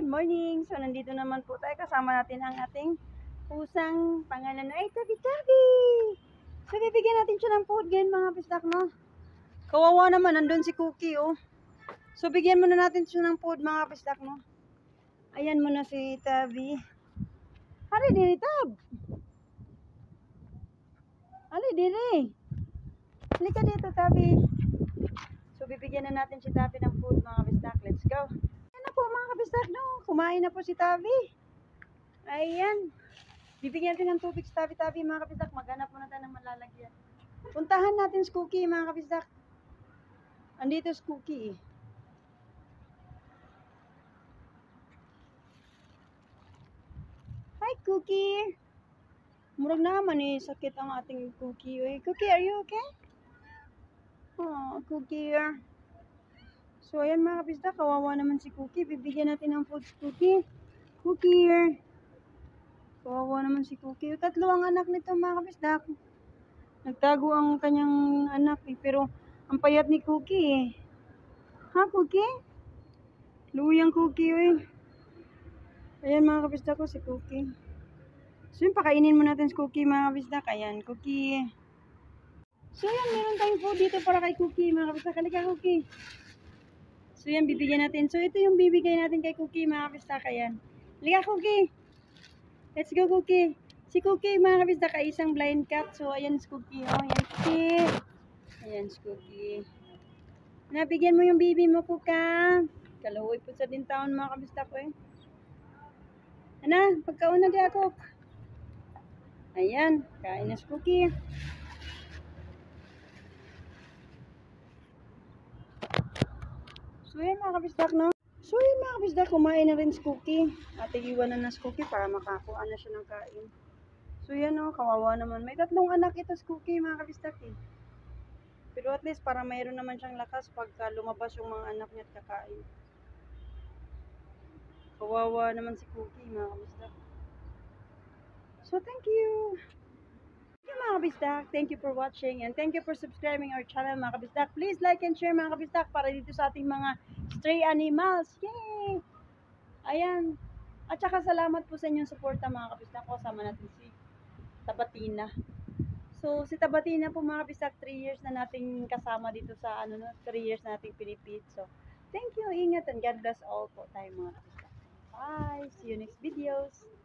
good morning. So, nandito naman po tayo. Kasama natin ang ating pusang pangalan ay Tabi-Tabi. So, bibigyan natin siya ng food ngayon mga pistak, no? Kawawa naman, nandun si Cookie, oh. So, bigyan muna natin siya ng food mga pistak, no? Ayan muna si Tabi. Hari, diri, Tab. Ali, diri. Halika dito, Tabi. So, bibigyan na natin si Tabi ng food mga pistak. Let's go. Po mga kabistak, no? Kumain na po si Tabi. Ayan. Bibigyan natin ng tubig si Tabi-Tabi mga kabistak. Maghanap po na tayo ng malalagyan. Puntahan natin si Cookie mga kabistak. Andito si Cookie. Hi Cookie. Murag naman eh. Sakit ang ating Cookie. Uy, Cookie, are you okay? Oh, Cookie. So, ayan mga kabistak, kawawa naman si Cookie. Bibigyan natin ng food si Cookie. Cookie. Kawawa naman si Cookie. Tatlo ang anak nito mga kabistak. Nagtago ang kanyang anak eh. Pero, ang payat ni Cookie eh. Ha, Cookie? Luyang Cookie eh. Ayan mga kabistak ko si Cookie. So, yun, pakainin mo natin si Cookie mga kabistak. Ayan, Cookie. So, yan, meron tayong food dito para kay Cookie mga kabistak. Halika, Cookie. So yan, bibigyan natin. So ito yung bibigay natin kay Cookie mga kabistak. Ayan. Liga Cookie. Let's go Cookie. Si Cookie mga kabistak ay isang blind cat. So ayan si Cookie. Oh, ayan Cookie. Ayan si Cookie. Nabigyan mo yung baby mo Kuka. Kalahoy po sa din taon mga kabistak ko eh. Ano? Pagkauna di ako. Ayan. Kain na si Cookie. So yan mga kabistak no. So yun mga kabisdak, kumain na rin si Cookie. At iiwanan na si Cookie para makakuha na siya ng kain. So yan o, kawawa naman. May tatlong anak ito si Cookie mga kabisdak eh. Pero at least para mayroon naman siyang lakas pagka lumabas yung mga anak niya at kakain. Kawawa naman si Cookie mga kabisdak. So thank you. Thank you mga kabisdak. Thank you for watching and thank you for subscribing our channel mga kabisdak. Please like and share mga kabisdak para dito sa ating mga stray animals. Yay! Ayan. At saka salamat po sa inyong suporta mga kabistak ko. Kasama natin si Tabatina. So si Tabatina po mga kabistak, 3 years na nating kasama dito sa 3 years na nating pinipit. So thank you, ingat and God bless all po tayo mga kabistak. Bye! See you next videos!